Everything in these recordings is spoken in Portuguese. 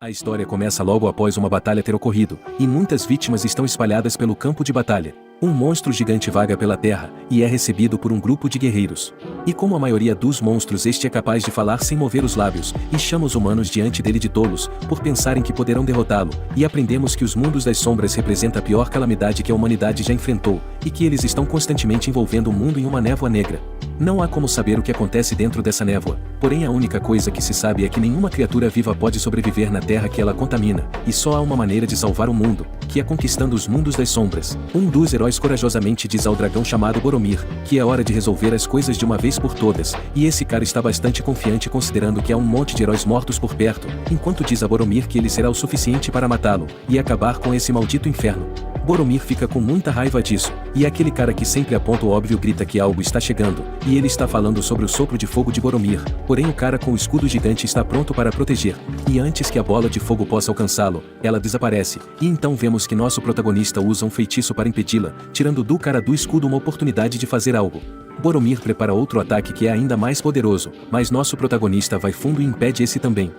A história começa logo após uma batalha ter ocorrido, e muitas vítimas estão espalhadas pelo campo de batalha. Um monstro gigante vaga pela terra, e é recebido por um grupo de guerreiros. E como a maioria dos monstros, este é capaz de falar sem mover os lábios, e chama os humanos diante dele de tolos, por pensarem que poderão derrotá-lo, e aprendemos que os mundos das sombras representa a pior calamidade que a humanidade já enfrentou, e que eles estão constantemente envolvendo o mundo em uma névoa negra. Não há como saber o que acontece dentro dessa névoa, porém a única coisa que se sabe é que nenhuma criatura viva pode sobreviver na terra que ela contamina, e só há uma maneira de salvar o mundo, que é conquistando os mundos das sombras. Um dos heróis corajosamente diz ao dragão chamado Boromir, que é hora de resolver as coisas de uma vez por todas, e esse cara está bastante confiante considerando que há um monte de heróis mortos por perto, enquanto diz a Boromir que ele será o suficiente para matá-lo, e acabar com esse maldito inferno. Boromir fica com muita raiva disso, e aquele cara que sempre aponta o óbvio grita que algo está chegando, e ele está falando sobre o sopro de fogo de Boromir, porém o cara com o escudo gigante está pronto para proteger, e antes que a bola de fogo possa alcançá-lo, ela desaparece, e então vemos que nosso protagonista usa um feitiço para impedi-la, tirando do cara do escudo uma oportunidade de fazer algo. Boromir prepara outro ataque que é ainda mais poderoso, mas nosso protagonista vai fundo e impede esse também.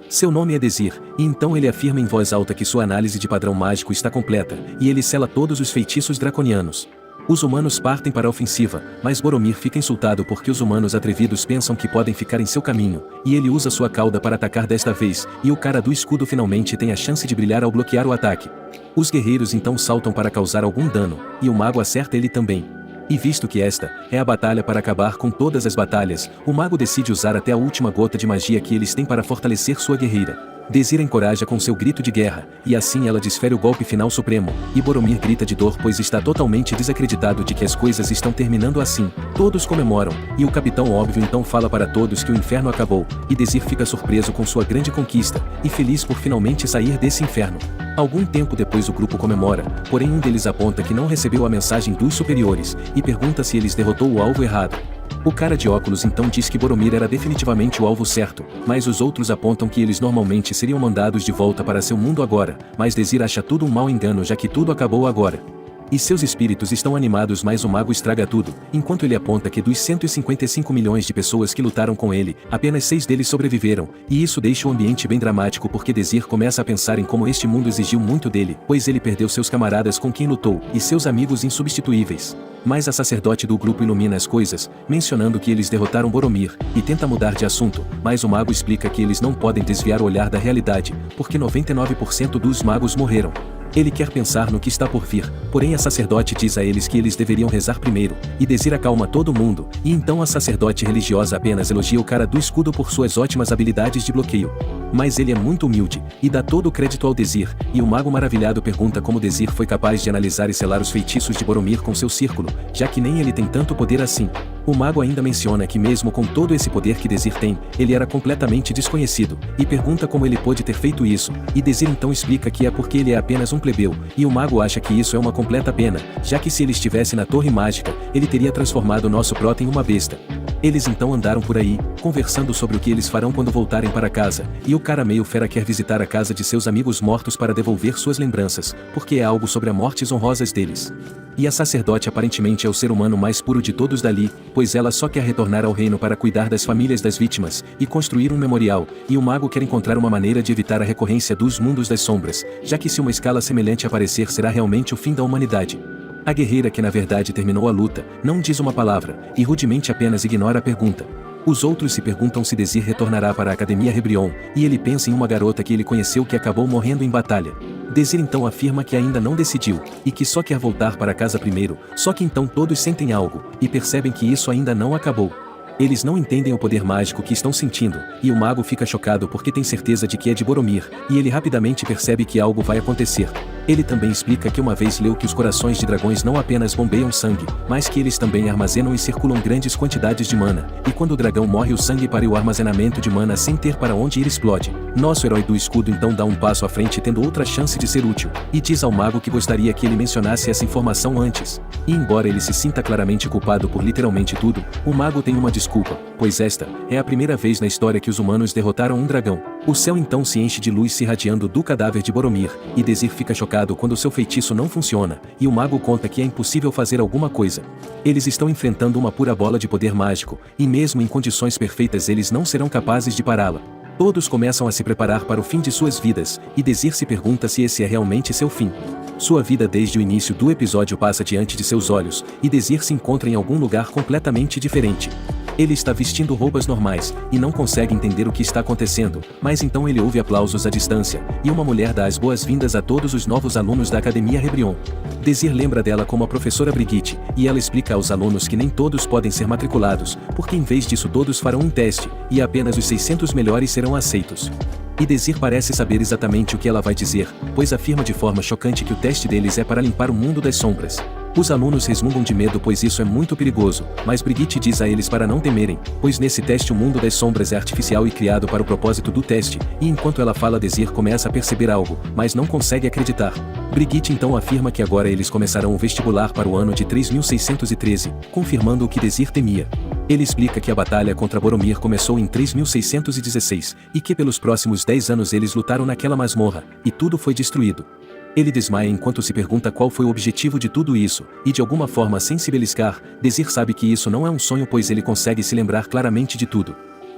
Seu nome é Dezir, e então ele afirma em voz alta que sua análise de padrão mágico está completa, e ele sela todos os feitiços draconianos. Os humanos partem para a ofensiva, mas Boromir fica insultado porque os humanos atrevidos pensam que podem ficar em seu caminho, e ele usa sua cauda para atacar desta vez, e o cara do escudo finalmente tem a chance de brilhar ao bloquear o ataque. Os guerreiros então saltam para causar algum dano, e o mago acerta ele também. E visto que esta é a batalha para acabar com todas as batalhas, o mago decide usar até a última gota de magia que eles têm para fortalecer sua guerreira. Dezir encoraja com seu grito de guerra, e assim ela desfere o golpe final supremo, e Boromir grita de dor pois está totalmente desacreditado de que as coisas estão terminando assim. Todos comemoram, e o Capitão Óbvio então fala para todos que o inferno acabou, e Dezir fica surpreso com sua grande conquista, e feliz por finalmente sair desse inferno. Algum tempo depois o grupo comemora, porém um deles aponta que não recebeu a mensagem dos superiores, e pergunta se eles derrotou o alvo errado. O cara de óculos então diz que Boromir era definitivamente o alvo certo, mas os outros apontam que eles normalmente seriam mandados de volta para seu mundo agora, mas Dezir acha tudo um mau engano já que tudo acabou agora. E seus espíritos estão animados, mas o mago estraga tudo, enquanto ele aponta que dos 155 milhões de pessoas que lutaram com ele, apenas 6 deles sobreviveram, e isso deixa o ambiente bem dramático porque Dezir começa a pensar em como este mundo exigiu muito dele, pois ele perdeu seus camaradas com quem lutou, e seus amigos insubstituíveis. Mas a sacerdote do grupo ilumina as coisas, mencionando que eles derrotaram Boromir, e tenta mudar de assunto, mas o mago explica que eles não podem desviar o olhar da realidade, porque 99% dos magos morreram. Ele quer pensar no que está por vir, porém a sacerdote diz a eles que eles deveriam rezar primeiro, e Dezir acalma todo mundo, e então a sacerdote religiosa apenas elogia o cara do escudo por suas ótimas habilidades de bloqueio. Mas ele é muito humilde, e dá todo o crédito ao Dezir, e o mago maravilhado pergunta como Dezir foi capaz de analisar e selar os feitiços de Boromir com seu círculo, já que nem ele tem tanto poder assim. O mago ainda menciona que mesmo com todo esse poder que Dezir tem, ele era completamente desconhecido, e pergunta como ele pôde ter feito isso, e Dezir então explica que é porque ele é apenas um plebeu, e o mago acha que isso é uma completa pena, já que se ele estivesse na Torre Mágica, ele teria transformado nosso prota em uma besta. Eles então andaram por aí, conversando sobre o que eles farão quando voltarem para casa, e o cara meio fera quer visitar a casa de seus amigos mortos para devolver suas lembranças, porque é algo sobre as mortes honrosas deles. E a sacerdote aparentemente é o ser humano mais puro de todos dali, pois ela só quer retornar ao reino para cuidar das famílias das vítimas, e construir um memorial, e o mago quer encontrar uma maneira de evitar a recorrência dos mundos das sombras, já que se uma escala semelhante aparecer será realmente o fim da humanidade. A guerreira que na verdade terminou a luta, não diz uma palavra, e rudemente apenas ignora a pergunta. Os outros se perguntam se Dezir retornará para a Academia Rebrion, e ele pensa em uma garota que ele conheceu que acabou morrendo em batalha. Dezir então afirma que ainda não decidiu, e que só quer voltar para casa primeiro, só que então todos sentem algo, e percebem que isso ainda não acabou. Eles não entendem o poder mágico que estão sentindo, e o mago fica chocado porque tem certeza de que é de Boromir, e ele rapidamente percebe que algo vai acontecer. Ele também explica que uma vez leu que os corações de dragões não apenas bombeiam sangue, mas que eles também armazenam e circulam grandes quantidades de mana, e quando o dragão morre o sangue para o armazenamento de mana sem ter para onde ir explode. Nosso herói do escudo então dá um passo à frente tendo outra chance de ser útil, e diz ao mago que gostaria que ele mencionasse essa informação antes. E embora ele se sinta claramente culpado por literalmente tudo, o mago tem uma desculpa, pois esta é a primeira vez na história que os humanos derrotaram um dragão. O céu então se enche de luz se irradiando do cadáver de Boromir, e Dezir fica chocado quando seu feitiço não funciona, e o mago conta que é impossível fazer alguma coisa. Eles estão enfrentando uma pura bola de poder mágico, e mesmo em condições perfeitas eles não serão capazes de pará-la. Todos começam a se preparar para o fim de suas vidas, e Desir se pergunta se esse é realmente seu fim. Sua vida desde o início do episódio passa diante de seus olhos, e Desir se encontra em algum lugar completamente diferente. Ele está vestindo roupas normais, e não consegue entender o que está acontecendo, mas então ele ouve aplausos à distância, e uma mulher dá as boas-vindas a todos os novos alunos da Academia Rebrion. Desir lembra dela como a professora Brigitte, e ela explica aos alunos que nem todos podem ser matriculados, porque em vez disso todos farão um teste, e apenas os 600 melhores serão aceitos. E Desir parece saber exatamente o que ela vai dizer, pois afirma de forma chocante que o teste deles é para limpar o mundo das sombras. Os alunos resmungam de medo pois isso é muito perigoso, mas Brigitte diz a eles para não temerem, pois nesse teste o mundo das sombras é artificial e criado para o propósito do teste, e enquanto ela fala Desir começa a perceber algo, mas não consegue acreditar. Brigitte então afirma que agora eles começarão o vestibular para o ano de 3613, confirmando o que Desir temia. Ele explica que a batalha contra Boromir começou em 3616, e que pelos próximos 10 anos eles lutaram naquela masmorra, e tudo foi destruído. Ele desmaia enquanto se pergunta qual foi o objetivo de tudo isso, e de alguma forma sem se beliscar, Desir sabe que isso não é um sonho pois ele consegue se lembrar claramente de tudo.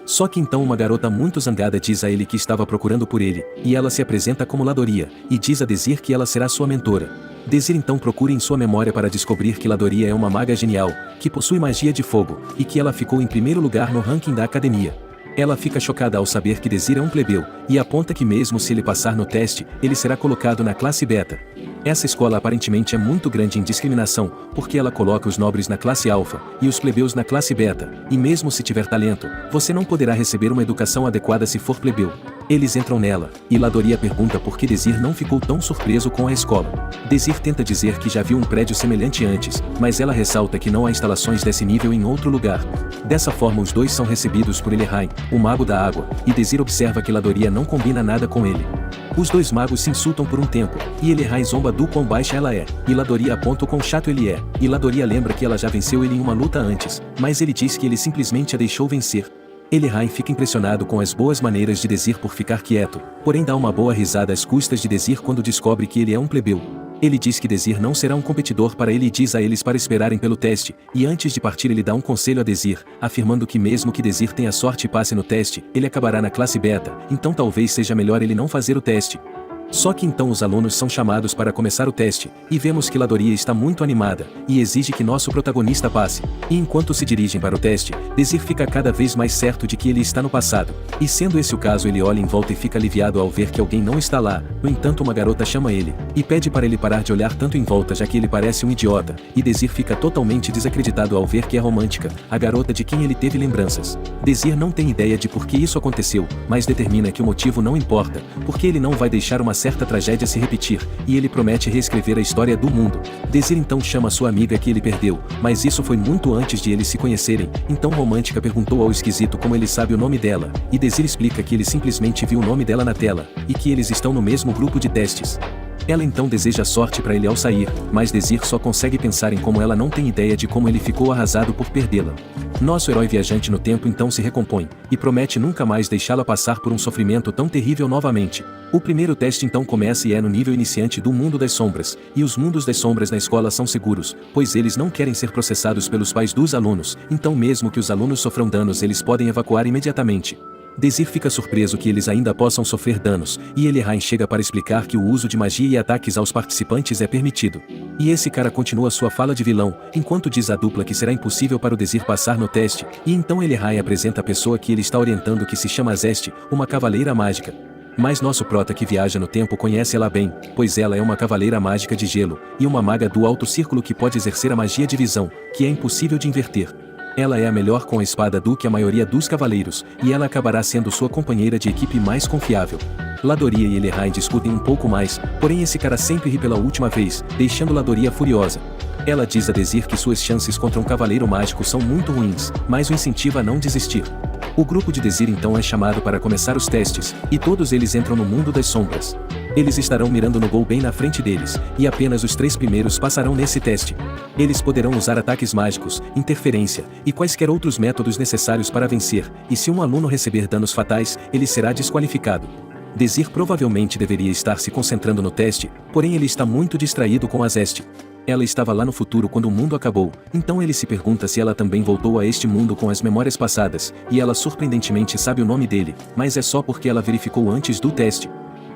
Só que então uma garota muito zangada diz a ele que estava procurando por ele, e ela se apresenta como Ladoria, e diz a Desir que ela será sua mentora. Desir então procura em sua memória para descobrir que Ladoria é uma maga genial, que possui magia de fogo, e que ela ficou em primeiro lugar no ranking da academia. Ela fica chocada ao saber que Desir é um plebeu, e aponta que mesmo se ele passar no teste, ele será colocado na classe beta. Essa escola aparentemente é muito grande em discriminação, porque ela coloca os nobres na classe alfa, e os plebeus na classe beta, e mesmo se tiver talento, você não poderá receber uma educação adequada se for plebeu. Eles entram nela, e Ladoria pergunta por que Desir não ficou tão surpreso com a escola. Desir tenta dizer que já viu um prédio semelhante antes, mas ela ressalta que não há instalações desse nível em outro lugar. Dessa forma os dois são recebidos por Elehai, o mago da água, e Desir observa que Ladoria não combina nada com ele. Os dois magos se insultam por um tempo, e Elehai zomba do quão baixa ela é, e Ladoria aponta o quão chato ele é, e Ladoria lembra que ela já venceu ele em uma luta antes, mas ele diz que ele simplesmente a deixou vencer. Elehai fica impressionado com as boas maneiras de Desir por ficar quieto, porém dá uma boa risada às custas de Desir quando descobre que ele é um plebeu. Ele diz que Desir não será um competidor para ele e diz a eles para esperarem pelo teste, e antes de partir ele dá um conselho a Desir, afirmando que mesmo que Desir tenha sorte e passe no teste, ele acabará na classe beta, então talvez seja melhor ele não fazer o teste. Só que então os alunos são chamados para começar o teste, e vemos que Ladoria está muito animada, e exige que nosso protagonista passe. E enquanto se dirigem para o teste, Desir fica cada vez mais certo de que ele está no passado. E sendo esse o caso ele olha em volta e fica aliviado ao ver que alguém não está lá, no entanto uma garota chama ele, e pede para ele parar de olhar tanto em volta já que ele parece um idiota, e Desir fica totalmente desacreditado ao ver que é romântica, a garota de quem ele teve lembranças. Desir não tem ideia de por que isso aconteceu, mas determina que o motivo não importa, porque ele não vai deixar uma certa tragédia se repetir, e ele promete reescrever a história do mundo. Desir então chama sua amiga que ele perdeu, mas isso foi muito antes de eles se conhecerem, então Romântica perguntou ao esquisito como ele sabe o nome dela, e Desir explica que ele simplesmente viu o nome dela na tela, e que eles estão no mesmo grupo de testes. Ela então deseja sorte para ele ao sair, mas Desir só consegue pensar em como ela não tem ideia de como ele ficou arrasado por perdê-la. Nosso herói viajante no tempo então se recompõe, e promete nunca mais deixá-la passar por um sofrimento tão terrível novamente. O primeiro teste então começa e é no nível iniciante do mundo das sombras, e os mundos das sombras na escola são seguros, pois eles não querem ser processados pelos pais dos alunos, então mesmo que os alunos sofram danos eles podem evacuar imediatamente. Desir fica surpreso que eles ainda possam sofrer danos, e Elehai chega para explicar que o uso de magia e ataques aos participantes é permitido. E esse cara continua sua fala de vilão, enquanto diz à dupla que será impossível para o Desir passar no teste, e então Elehai apresenta a pessoa que ele está orientando que se chama Zeste, uma cavaleira mágica. Mas nosso prota que viaja no tempo conhece ela bem, pois ela é uma cavaleira mágica de gelo, e uma maga do alto círculo que pode exercer a magia de visão, que é impossível de inverter. Ela é a melhor com a espada do que a maioria dos cavaleiros, e ela acabará sendo sua companheira de equipe mais confiável. Ladoria e Elehai discutem um pouco mais, porém esse cara sempre ri pela última vez, deixando Ladoria furiosa. Ela diz a Desir que suas chances contra um cavaleiro mágico são muito ruins, mas o incentiva a não desistir. O grupo de Desir então é chamado para começar os testes, e todos eles entram no mundo das sombras. Eles estarão mirando no gol bem na frente deles, e apenas os 3 primeiros passarão nesse teste. Eles poderão usar ataques mágicos, interferência, e quaisquer outros métodos necessários para vencer, e se um aluno receber danos fatais, ele será desqualificado. Desir provavelmente deveria estar se concentrando no teste, porém ele está muito distraído com a Zeste. Ela estava lá no futuro quando o mundo acabou, então ele se pergunta se ela também voltou a este mundo com as memórias passadas, e ela surpreendentemente sabe o nome dele, mas é só porque ela verificou antes do teste.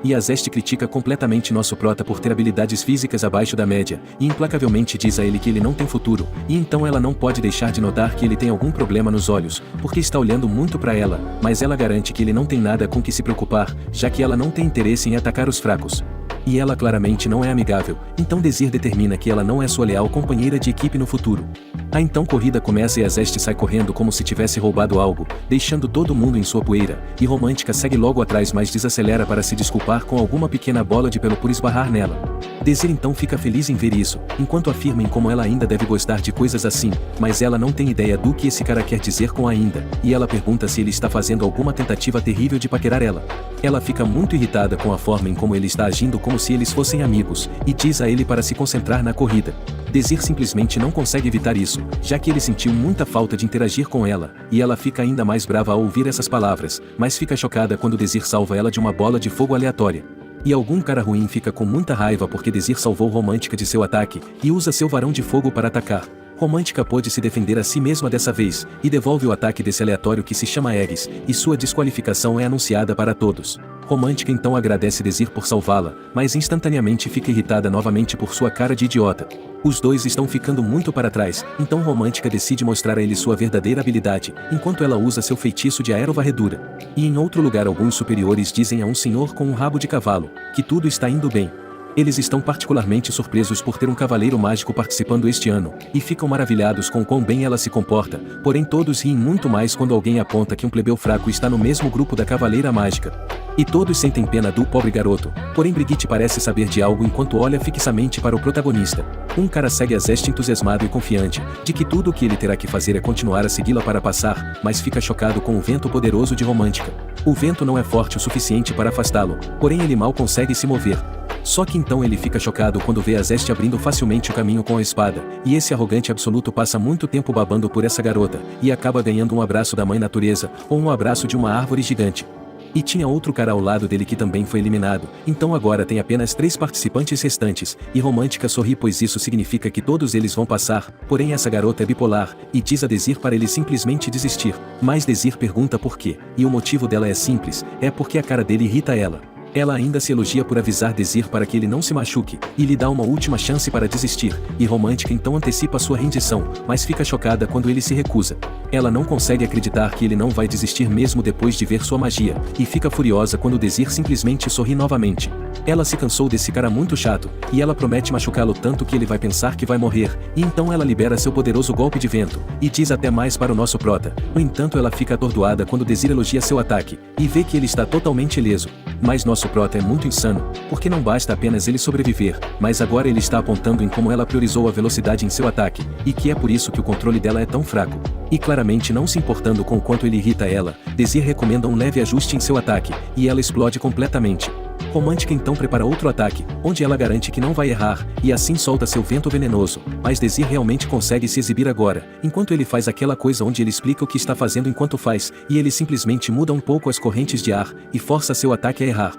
E a Zeste critica completamente nosso prota por ter habilidades físicas abaixo da média, e implacavelmente diz a ele que ele não tem futuro, e então ela não pode deixar de notar que ele tem algum problema nos olhos, porque está olhando muito para ela, mas ela garante que ele não tem nada com que se preocupar, já que ela não tem interesse em atacar os fracos. E ela claramente não é amigável, então Desir determina que ela não é sua leal companheira de equipe no futuro. A então corrida começa e a Zeste sai correndo como se tivesse roubado algo, deixando todo mundo em sua poeira, e Romântica segue logo atrás mas desacelera para se desculpar com alguma pequena bola de pelo por esbarrar nela. Desir então fica feliz em ver isso, enquanto afirma em como ela ainda deve gostar de coisas assim, mas ela não tem ideia do que esse cara quer dizer com ainda, e ela pergunta se ele está fazendo alguma tentativa terrível de paquerar ela. Ela fica muito irritada com a forma em como ele está agindo como se eles fossem amigos, e diz a ele para se concentrar na corrida. Desir simplesmente não consegue evitar isso, já que ele sentiu muita falta de interagir com ela, e ela fica ainda mais brava ao ouvir essas palavras, mas fica chocada quando Desir salva ela de uma bola de fogo aleatória. E algum cara ruim fica com muita raiva porque Desir salvou Romântica de seu ataque, e usa seu varão de fogo para atacar. Romântica pôde se defender a si mesma dessa vez, e devolve o ataque desse aleatório que se chama Ares, e sua desqualificação é anunciada para todos. Romântica então agradece Desir por salvá-la, mas instantaneamente fica irritada novamente por sua cara de idiota. Os dois estão ficando muito para trás, então Romântica decide mostrar a ele sua verdadeira habilidade, enquanto ela usa seu feitiço de aerovarredura. E em outro lugar alguns superiores dizem a um senhor com um rabo de cavalo, que tudo está indo bem. Eles estão particularmente surpresos por ter um cavaleiro mágico participando este ano, e ficam maravilhados com quão bem ela se comporta, porém todos riem muito mais quando alguém aponta que um plebeu fraco está no mesmo grupo da cavaleira mágica. E todos sentem pena do pobre garoto, porém Brigitte parece saber de algo enquanto olha fixamente para o protagonista. Um cara segue a Zeste entusiasmado e confiante, de que tudo o que ele terá que fazer é continuar a segui-la para passar, mas fica chocado com o vento poderoso de Romântica. O vento não é forte o suficiente para afastá-lo, porém ele mal consegue se mover. Só que então ele fica chocado quando vê a Zeste abrindo facilmente o caminho com a espada, e esse arrogante absoluto passa muito tempo babando por essa garota, e acaba ganhando um abraço da mãe natureza, ou um abraço de uma árvore gigante. E tinha outro cara ao lado dele que também foi eliminado, então agora tem apenas 3 participantes restantes, e Romântica sorri pois isso significa que todos eles vão passar, porém essa garota é bipolar, e diz a Desir para ele simplesmente desistir, mas Desir pergunta por quê, e o motivo dela é simples, é porque a cara dele irrita ela. Ela ainda se elogia por avisar Desir para que ele não se machuque, e lhe dá uma última chance para desistir, e Romântica então antecipa sua rendição, mas fica chocada quando ele se recusa. Ela não consegue acreditar que ele não vai desistir mesmo depois de ver sua magia, e fica furiosa quando Desir simplesmente sorri novamente. Ela se cansou desse cara muito chato, e ela promete machucá-lo tanto que ele vai pensar que vai morrer, e então ela libera seu poderoso golpe de vento, e diz até mais para o nosso prota. No entanto ela fica atordoada quando Desir elogia seu ataque, e vê que ele está totalmente ileso. Mas nosso prota é muito insano, porque não basta apenas ele sobreviver, mas agora ele está apontando em como ela priorizou a velocidade em seu ataque, e que é por isso que o controle dela é tão fraco. E claramente não se importando com o quanto ele irrita ela, Desir recomenda um leve ajuste em seu ataque, e ela explode completamente. Romântica então prepara outro ataque, onde ela garante que não vai errar, e assim solta seu vento venenoso, mas Desir realmente consegue se exibir agora, enquanto ele faz aquela coisa onde ele explica o que está fazendo enquanto faz, e ele simplesmente muda um pouco as correntes de ar, e força seu ataque a errar.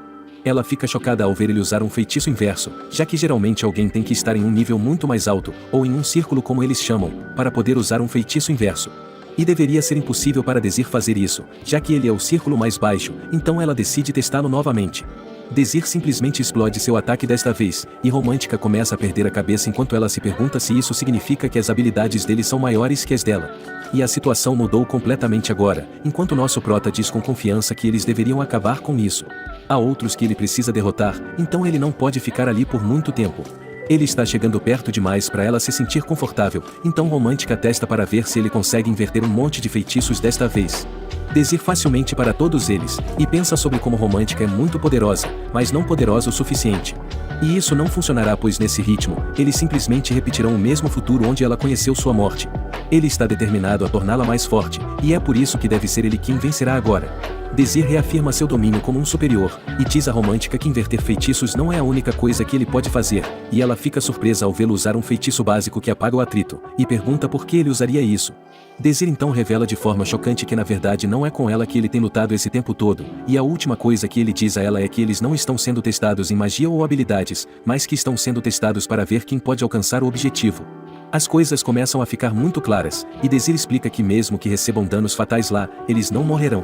Ela fica chocada ao ver ele usar um feitiço inverso, já que geralmente alguém tem que estar em um nível muito mais alto, ou em um círculo como eles chamam, para poder usar um feitiço inverso. E deveria ser impossível para Desir fazer isso, já que ele é o círculo mais baixo, então ela decide testá-lo novamente. Desir simplesmente explode seu ataque desta vez, e Romântica começa a perder a cabeça enquanto ela se pergunta se isso significa que as habilidades dele são maiores que as dela. E a situação mudou completamente agora, enquanto nosso prota diz com confiança que eles deveriam acabar com isso. Há outros que ele precisa derrotar, então ele não pode ficar ali por muito tempo. Ele está chegando perto demais para ela se sentir confortável, então Romântica testa para ver se ele consegue inverter um monte de feitiços desta vez. Desir facilmente para todos eles, e pensa sobre como Romântica é muito poderosa, mas não poderosa o suficiente. E isso não funcionará pois nesse ritmo, eles simplesmente repetirão o mesmo futuro onde ela conheceu sua morte. Ele está determinado a torná-la mais forte, e é por isso que deve ser ele quem vencerá agora. Desir reafirma seu domínio como um superior, e diz à romântica que inverter feitiços não é a única coisa que ele pode fazer, e ela fica surpresa ao vê-lo usar um feitiço básico que apaga o atrito, e pergunta por que ele usaria isso. Desir então revela de forma chocante que na verdade não é com ela que ele tem lutado esse tempo todo, e a última coisa que ele diz a ela é que eles não estão sendo testados em magia ou habilidades, mas que estão sendo testados para ver quem pode alcançar o objetivo. As coisas começam a ficar muito claras, e Desir explica que mesmo que recebam danos fatais lá, eles não morrerão.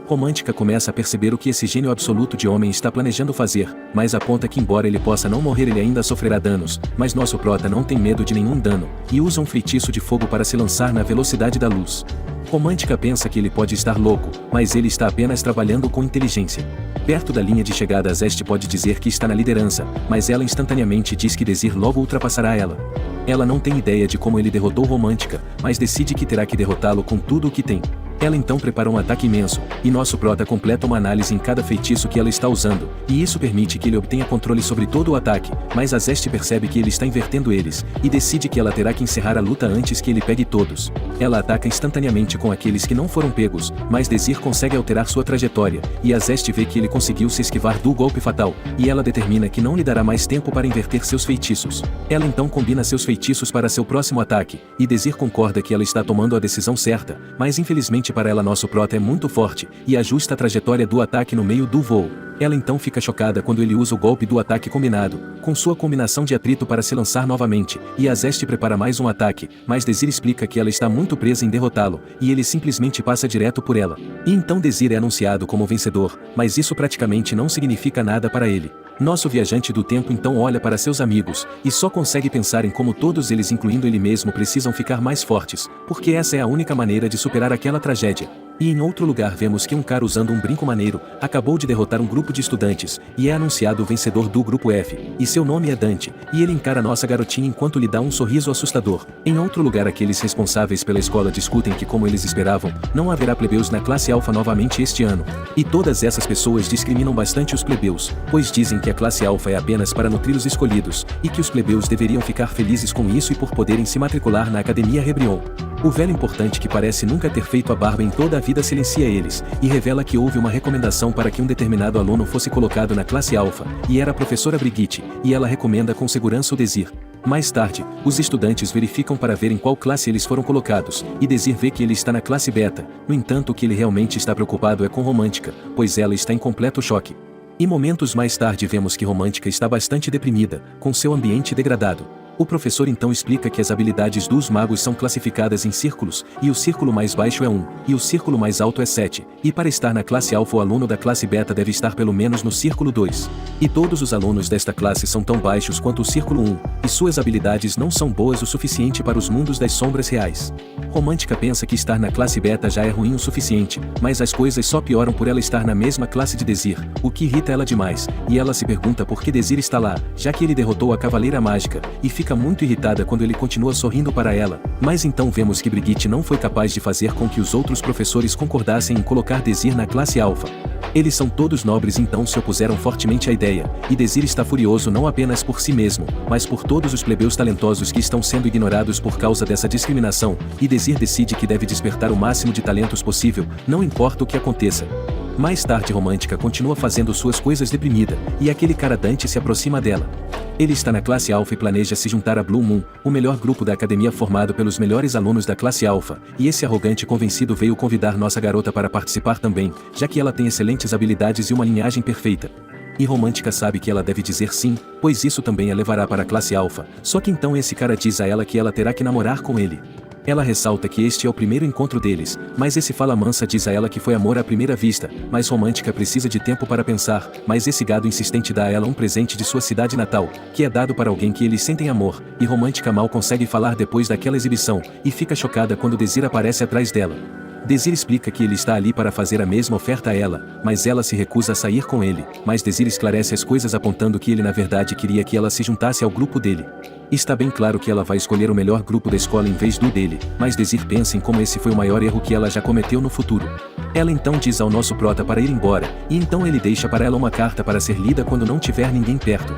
Romântica começa a perceber o que esse gênio absoluto de homem está planejando fazer, mas aponta que embora ele possa não morrer ele ainda sofrerá danos, mas nosso prota não tem medo de nenhum dano, e usa um feitiço de fogo para se lançar na velocidade da luz. Romântica pensa que ele pode estar louco, mas ele está apenas trabalhando com inteligência. Perto da linha de chegada Zeste pode dizer que está na liderança, mas ela instantaneamente diz que Desir logo ultrapassará ela. Ela não tem ideia de como ele derrotou Romântica, mas decide que terá que derrotá-lo com tudo o que tem. Ela então prepara um ataque imenso, e nosso prota completa uma análise em cada feitiço que ela está usando, e isso permite que ele obtenha controle sobre todo o ataque, mas a Zeste percebe que ele está invertendo eles, e decide que ela terá que encerrar a luta antes que ele pegue todos. Ela ataca instantaneamente com aqueles que não foram pegos, mas Desir consegue alterar sua trajetória, e a Zeste vê que ele conseguiu se esquivar do golpe fatal, e ela determina que não lhe dará mais tempo para inverter seus feitiços. Ela então combina seus feitiços para seu próximo ataque, e Desir concorda que ela está tomando a decisão certa, mas infelizmente para ela nosso prota é muito forte, e ajusta a trajetória do ataque no meio do voo. Ela então fica chocada quando ele usa o golpe do ataque combinado, com sua combinação de atrito para se lançar novamente, e a Zeste prepara mais um ataque, mas Desir explica que ela está muito presa em derrotá-lo, e ele simplesmente passa direto por ela. E então Desir é anunciado como vencedor, mas isso praticamente não significa nada para ele. Nosso viajante do tempo então olha para seus amigos, e só consegue pensar em como todos eles incluindo ele mesmo precisam ficar mais fortes, porque essa é a única maneira de superar aquela tragédia. E em outro lugar vemos que um cara usando um brinco maneiro, acabou de derrotar um grupo de estudantes, e é anunciado o vencedor do grupo F, e seu nome é Dante, e ele encara nossa garotinha enquanto lhe dá um sorriso assustador. Em outro lugar aqueles responsáveis pela escola discutem que como eles esperavam, não haverá plebeus na classe alfa novamente este ano. E todas essas pessoas discriminam bastante os plebeus, pois dizem que a classe alfa é apenas para nutrir os escolhidos, e que os plebeus deveriam ficar felizes com isso e por poderem se matricular na Academia Rebrion. O velho importante que parece nunca ter feito a barba em toda a vida silencia eles, e revela que houve uma recomendação para que um determinado aluno fosse colocado na classe alfa, e era a professora Brigitte, e ela recomenda com segurança o Desir. Mais tarde, os estudantes verificam para ver em qual classe eles foram colocados, e Desir vê que ele está na classe beta, no entanto o que ele realmente está preocupado é com Romântica, pois ela está em completo choque. E momentos mais tarde vemos que Romântica está bastante deprimida, com seu ambiente degradado. O professor então explica que as habilidades dos magos são classificadas em círculos, e o círculo mais baixo é 1, e o círculo mais alto é 7, e para estar na classe alfa o aluno da classe beta deve estar pelo menos no círculo 2. E todos os alunos desta classe são tão baixos quanto o círculo 1, e suas habilidades não são boas o suficiente para os mundos das sombras reais. Romântica pensa que estar na classe beta já é ruim o suficiente, mas as coisas só pioram por ela estar na mesma classe de Desir, o que irrita ela demais, e ela se pergunta por que Desir está lá, já que ele derrotou a Cavaleira Mágica, e fica muito irritada quando ele continua sorrindo para ela, mas então vemos que Brigitte não foi capaz de fazer com que os outros professores concordassem em colocar Desir na classe alfa. Eles são todos nobres então se opuseram fortemente à ideia, e Desir está furioso não apenas por si mesmo, mas por todos os plebeus talentosos que estão sendo ignorados por causa dessa discriminação, e Desir decide que deve despertar o máximo de talentos possível, não importa o que aconteça. Mais tarde Romântica continua fazendo suas coisas deprimida, e aquele cara Dante se aproxima dela. Ele está na classe alfa e planeja se juntar a Blue Moon, o melhor grupo da academia formado pelos melhores alunos da classe alfa, e esse arrogante convencido veio convidar nossa garota para participar também, já que ela tem excelentes habilidades e uma linhagem perfeita. E Romântica sabe que ela deve dizer sim, pois isso também a levará para a classe alfa, só que então esse cara diz a ela que ela terá que namorar com ele. Ela ressalta que este é o primeiro encontro deles, mas esse fala mansa diz a ela que foi amor à primeira vista, mas Romântica precisa de tempo para pensar, mas esse gado insistente dá a ela um presente de sua cidade natal, que é dado para alguém que eles sentem amor, e Romântica mal consegue falar depois daquela exibição, e fica chocada quando Desir aparece atrás dela. Desir explica que ele está ali para fazer a mesma oferta a ela, mas ela se recusa a sair com ele, mas Desir esclarece as coisas apontando que ele na verdade queria que ela se juntasse ao grupo dele. Está bem claro que ela vai escolher o melhor grupo da escola em vez do dele, mas Desir pensa em como esse foi o maior erro que ela já cometeu no futuro. Ela então diz ao nosso prota para ir embora, e então ele deixa para ela uma carta para ser lida quando não tiver ninguém perto.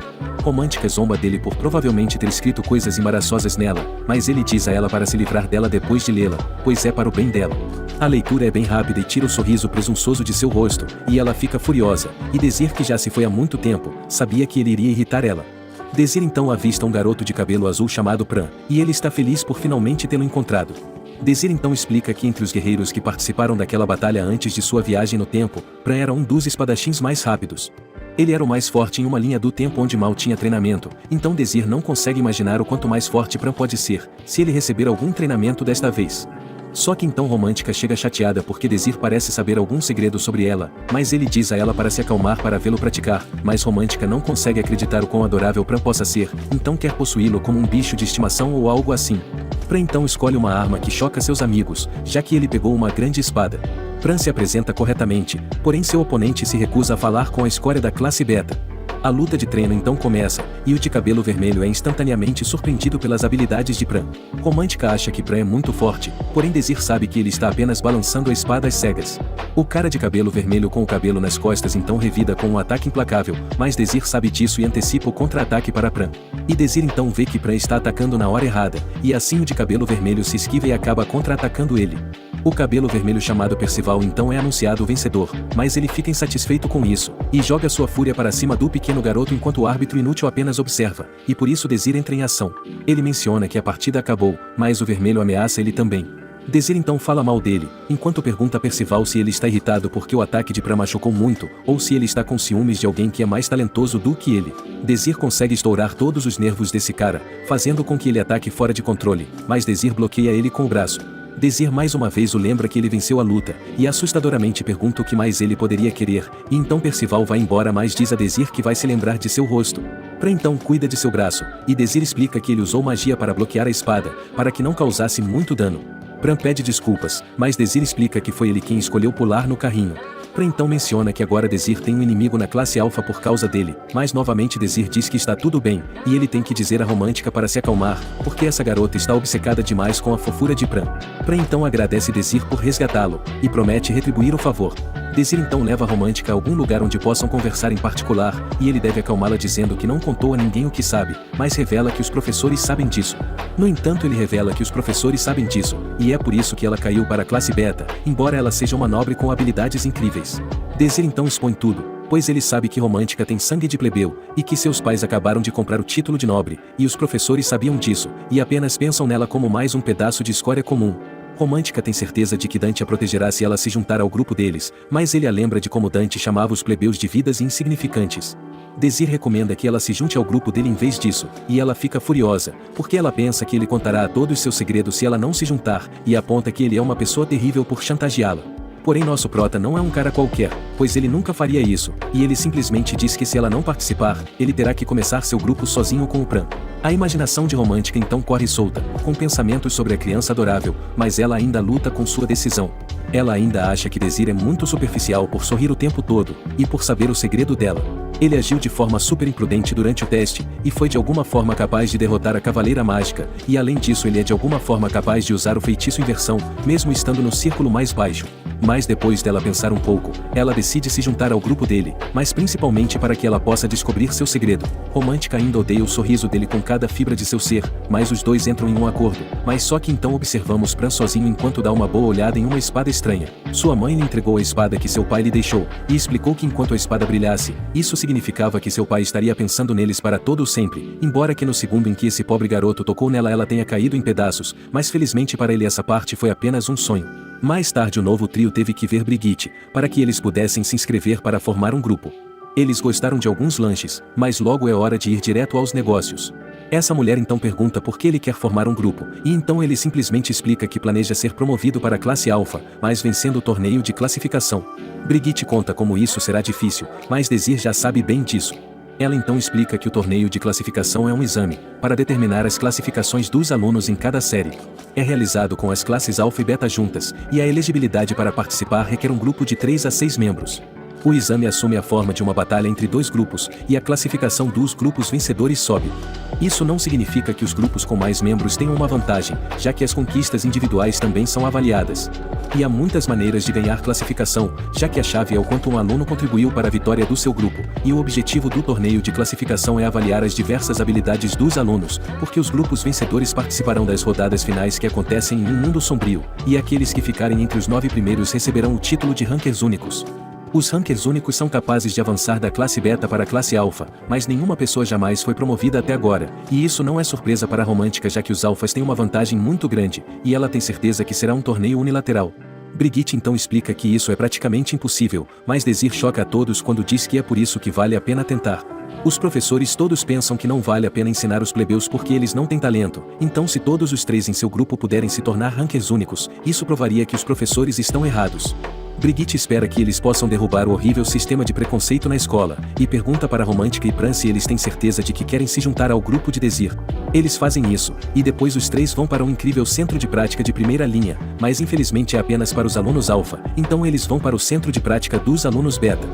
Romântica zomba dele por provavelmente ter escrito coisas embaraçosas nela, mas ele diz a ela para se livrar dela depois de lê-la, pois é para o bem dela. A leitura é bem rápida e tira o sorriso presunçoso de seu rosto, e ela fica furiosa, e Desir, que já se foi há muito tempo, sabia que ele iria irritar ela. Desir então avista um garoto de cabelo azul chamado Pran, e ele está feliz por finalmente tê-lo encontrado. Desir então explica que entre os guerreiros que participaram daquela batalha antes de sua viagem no tempo, Pran era um dos espadachins mais rápidos. Ele era o mais forte em uma linha do tempo onde mal tinha treinamento, então Desir não consegue imaginar o quanto mais forte Pran pode ser, se ele receber algum treinamento desta vez. Só que então Romântica chega chateada porque Desir parece saber algum segredo sobre ela, mas ele diz a ela para se acalmar para vê-lo praticar, mas Romântica não consegue acreditar o quão adorável Pran possa ser, então quer possuí-lo como um bicho de estimação ou algo assim. Pran então escolhe uma arma que choca seus amigos, já que ele pegou uma grande espada. Pran se apresenta corretamente, porém seu oponente se recusa a falar com a escória da classe beta. A luta de treino então começa, e o de cabelo vermelho é instantaneamente surpreendido pelas habilidades de Pran. Romântica acha que Pran é muito forte, porém Desir sabe que ele está apenas balançando a espada às cegas. O cara de cabelo vermelho com o cabelo nas costas então revida com um ataque implacável, mas Desir sabe disso e antecipa o contra-ataque para Pran. E Desir então vê que Pran está atacando na hora errada, e assim o de cabelo vermelho se esquiva e acaba contra-atacando ele. O cabelo vermelho chamado Percival então é anunciado vencedor, mas ele fica insatisfeito com isso, e joga sua fúria para cima do pequeno garoto enquanto o árbitro inútil apenas observa, e por isso Desir entra em ação. Ele menciona que a partida acabou, mas o vermelho ameaça ele também. Desir então fala mal dele, enquanto pergunta a Percival se ele está irritado porque o ataque de Pran machucou muito, ou se ele está com ciúmes de alguém que é mais talentoso do que ele. Desir consegue estourar todos os nervos desse cara, fazendo com que ele ataque fora de controle, mas Desir bloqueia ele com o braço. Desir mais uma vez o lembra que ele venceu a luta, e assustadoramente pergunta o que mais ele poderia querer, e então Percival vai embora, mas diz a Desir que vai se lembrar de seu rosto. Pran então cuida de seu braço, e Desir explica que ele usou magia para bloquear a espada, para que não causasse muito dano. Pran pede desculpas, mas Desir explica que foi ele quem escolheu pular no carrinho. Pran então menciona que agora Desir tem um inimigo na classe alfa por causa dele, mas novamente Desir diz que está tudo bem, e ele tem que dizer a Romântica para se acalmar, porque essa garota está obcecada demais com a fofura de Pran. Pran então agradece Desir por resgatá-lo, e promete retribuir o favor. Desir então leva a Romântica a algum lugar onde possam conversar em particular, e ele deve acalmá-la dizendo que não contou a ninguém o que sabe, mas revela que os professores sabem disso. No entanto, ele revela que os professores sabem disso, e é por isso que ela caiu para a classe beta, embora ela seja uma nobre com habilidades incríveis. Desir então expõe tudo, pois ele sabe que Romântica tem sangue de plebeu, e que seus pais acabaram de comprar o título de nobre, e os professores sabiam disso, e apenas pensam nela como mais um pedaço de escória comum. Romântica tem certeza de que Dante a protegerá se ela se juntar ao grupo deles, mas ele a lembra de como Dante chamava os plebeus de vidas insignificantes. Desir recomenda que ela se junte ao grupo dele em vez disso, e ela fica furiosa, porque ela pensa que ele contará a todos seus segredos se ela não se juntar, e aponta que ele é uma pessoa terrível por chantageá-la. Porém nosso prota não é um cara qualquer, pois ele nunca faria isso, e ele simplesmente diz que se ela não participar, ele terá que começar seu grupo sozinho com o Pran. A imaginação de Romântica então corre solta, com pensamentos sobre a criança adorável, mas ela ainda luta com sua decisão. Ela ainda acha que Desir é muito superficial por sorrir o tempo todo, e por saber o segredo dela. Ele agiu de forma super imprudente durante o teste, e foi de alguma forma capaz de derrotar a Cavaleira Mágica, e além disso ele é de alguma forma capaz de usar o feitiço inversão, mesmo estando no círculo mais baixo. Mas depois dela pensar um pouco, ela decide se juntar ao grupo dele, mas principalmente para que ela possa descobrir seu segredo. Romântica ainda odeia o sorriso dele com cada fibra de seu ser, mas os dois entram em um acordo, mas só que então observamos Pran sozinho enquanto dá uma boa olhada em uma espada estranha. Sua mãe lhe entregou a espada que seu pai lhe deixou, e explicou que enquanto a espada brilhasse, isso significava que seu pai estaria pensando neles para todo o sempre, embora que no segundo em que esse pobre garoto tocou nela ela tenha caído em pedaços, mas felizmente para ele essa parte foi apenas um sonho. Mais tarde o novo trio teve que ver Brigitte, para que eles pudessem se inscrever para formar um grupo. Eles gostaram de alguns lanches, mas logo é hora de ir direto aos negócios. Essa mulher então pergunta por que ele quer formar um grupo, e então ele simplesmente explica que planeja ser promovido para a classe alfa, mas vencendo o torneio de classificação. Brigitte conta como isso será difícil, mas Desir já sabe bem disso. Ela então explica que o torneio de classificação é um exame, para determinar as classificações dos alunos em cada série. É realizado com as classes alfa e beta juntas, e a elegibilidade para participar requer um grupo de 3 a 6 membros. O exame assume a forma de uma batalha entre dois grupos, e a classificação dos grupos vencedores sobe. Isso não significa que os grupos com mais membros tenham uma vantagem, já que as conquistas individuais também são avaliadas. E há muitas maneiras de ganhar classificação, já que a chave é o quanto um aluno contribuiu para a vitória do seu grupo, e o objetivo do torneio de classificação é avaliar as diversas habilidades dos alunos, porque os grupos vencedores participarão das rodadas finais que acontecem em um mundo sombrio, e aqueles que ficarem entre os 9 primeiros receberão o título de rankers únicos. Os rankers únicos são capazes de avançar da classe beta para a classe alfa, mas nenhuma pessoa jamais foi promovida até agora, e isso não é surpresa para a Romântica, já que os alfas têm uma vantagem muito grande, e ela tem certeza que será um torneio unilateral. Brigitte então explica que isso é praticamente impossível, mas Desir choca a todos quando diz que é por isso que vale a pena tentar. Os professores todos pensam que não vale a pena ensinar os plebeus porque eles não têm talento, então se todos os 3 em seu grupo puderem se tornar rankers únicos, isso provaria que os professores estão errados. Brigitte espera que eles possam derrubar o horrível sistema de preconceito na escola, e pergunta para Romântica e Pran se eles têm certeza de que querem se juntar ao grupo de Desir. Eles fazem isso, e depois os 3 vão para um incrível centro de prática de primeira linha, mas infelizmente é apenas para os alunos alfa, então eles vão para o centro de prática dos alunos beta.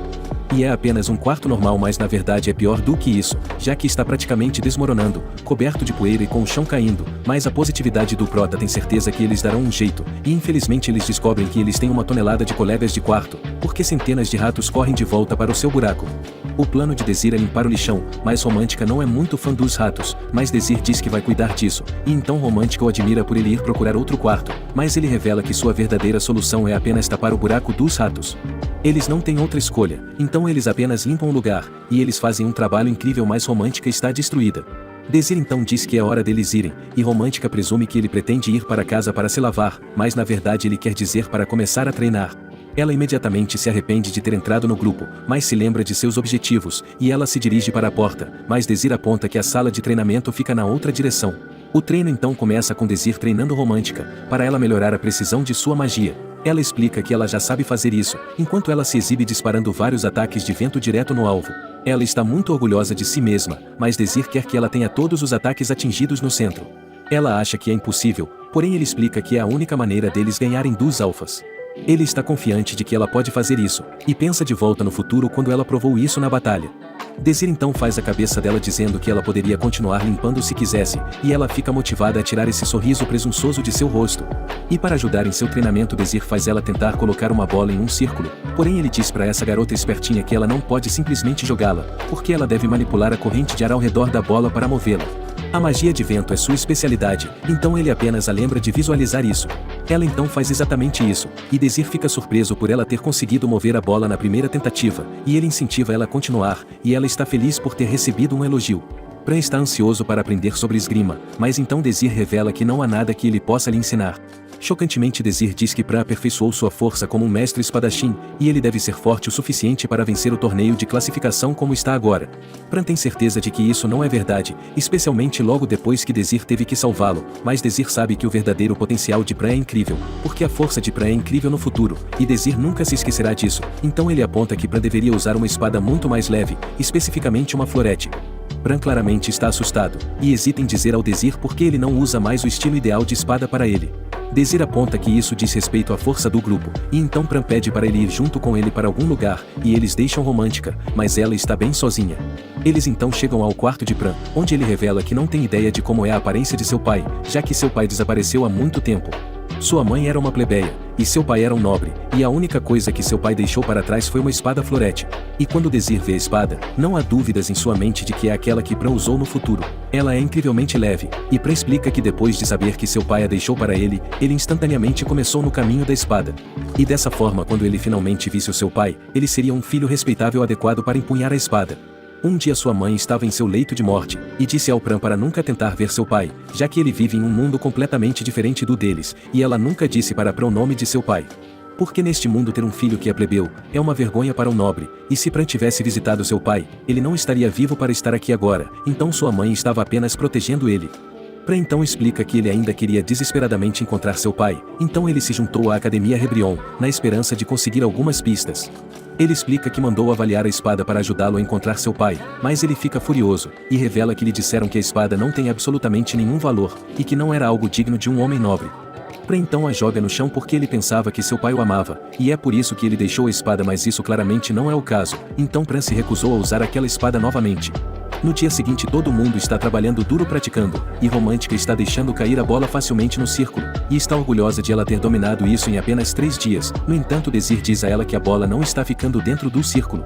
E é apenas um quarto normal, mas na verdade é pior do que isso, já que está praticamente desmoronando, coberto de poeira e com o chão caindo, mas a positividade do Prota tem certeza que eles darão um jeito, e infelizmente eles descobrem que eles têm uma tonelada de colegas de quarto, porque centenas de ratos correm de volta para o seu buraco. O plano de Desir é limpar o lixão, mas Romântica não é muito fã dos ratos, mas Desir diz que vai cuidar disso, e então Romântica o admira por ele ir procurar outro quarto, mas ele revela que sua verdadeira solução é apenas tapar o buraco dos ratos. Eles não têm outra escolha, então eles apenas limpam o lugar, e eles fazem um trabalho incrível, mas Romântica está destruída. Desir então diz que é hora deles irem, e Romântica presume que ele pretende ir para casa para se lavar, mas na verdade ele quer dizer para começar a treinar. Ela imediatamente se arrepende de ter entrado no grupo, mas se lembra de seus objetivos, e ela se dirige para a porta, mas Desir aponta que a sala de treinamento fica na outra direção. O treino então começa com Desir treinando Romântica, para ela melhorar a precisão de sua magia. Ela explica que ela já sabe fazer isso, enquanto ela se exibe disparando vários ataques de vento direto no alvo. Ela está muito orgulhosa de si mesma, mas Desir quer que ela tenha todos os ataques atingidos no centro. Ela acha que é impossível, porém ele explica que é a única maneira deles ganharem dos alfas. Ele está confiante de que ela pode fazer isso, e pensa de volta no futuro quando ela provou isso na batalha. Desir então faz a cabeça dela dizendo que ela poderia continuar limpando se quisesse, e ela fica motivada a tirar esse sorriso presunçoso de seu rosto. E para ajudar em seu treinamento, Desir faz ela tentar colocar uma bola em um círculo, porém ele diz para essa garota espertinha que ela não pode simplesmente jogá-la, porque ela deve manipular a corrente de ar ao redor da bola para movê-la. A magia de vento é sua especialidade, então ele apenas a lembra de visualizar isso. Ela então faz exatamente isso, e Desir fica surpreso por ela ter conseguido mover a bola na primeira tentativa, e ele incentiva ela a continuar, e ela está feliz por ter recebido um elogio. Pran está ansioso para aprender sobre esgrima, mas então Desir revela que não há nada que ele possa lhe ensinar. Chocantemente, Desir diz que Pran aperfeiçoou sua força como um mestre espadachim, e ele deve ser forte o suficiente para vencer o torneio de classificação como está agora. Pran tem certeza de que isso não é verdade, especialmente logo depois que Desir teve que salvá-lo, mas Desir sabe que o verdadeiro potencial de Pran é incrível, porque a força de Pran é incrível no futuro, e Desir nunca se esquecerá disso, então ele aponta que Pran deveria usar uma espada muito mais leve, especificamente uma florete. Pran claramente está assustado, e hesita em dizer ao Desir porque ele não usa mais o estilo ideal de espada para ele. Desir aponta que isso diz respeito à força do grupo, e então Pran pede para ele ir junto com ele para algum lugar, e eles deixam Romântica, mas ela está bem sozinha. Eles então chegam ao quarto de Pran, onde ele revela que não tem ideia de como é a aparência de seu pai, já que seu pai desapareceu há muito tempo. Sua mãe era uma plebeia, e seu pai era um nobre, e a única coisa que seu pai deixou para trás foi uma espada florete. E quando Desir vê a espada, não há dúvidas em sua mente de que é aquela que Pran usou no futuro. Ela é incrivelmente leve, e Pran explica que depois de saber que seu pai a deixou para ele instantaneamente começou no caminho da espada. E dessa forma, quando ele finalmente visse o seu pai, ele seria um filho respeitável adequado para empunhar a espada. Um dia sua mãe estava em seu leito de morte, e disse ao Pran para nunca tentar ver seu pai, já que ele vive em um mundo completamente diferente do deles, e ela nunca disse para Pran o nome de seu pai. Porque neste mundo ter um filho que é plebeu, é uma vergonha para um nobre, e se Pran tivesse visitado seu pai, ele não estaria vivo para estar aqui agora, então sua mãe estava apenas protegendo ele. Pran então explica que ele ainda queria desesperadamente encontrar seu pai, então ele se juntou à Academia Rebrion, na esperança de conseguir algumas pistas. Ele explica que mandou avaliar a espada para ajudá-lo a encontrar seu pai, mas ele fica furioso, e revela que lhe disseram que a espada não tem absolutamente nenhum valor, e que não era algo digno de um homem nobre. Pran então a joga no chão porque ele pensava que seu pai o amava, e é por isso que ele deixou a espada, mas isso claramente não é o caso, então Pran se recusou a usar aquela espada novamente. No dia seguinte todo mundo está trabalhando duro praticando, e Romântica está deixando cair a bola facilmente no círculo, e está orgulhosa de ela ter dominado isso em apenas 3 dias. No entanto, Desir diz a ela que a bola não está ficando dentro do círculo.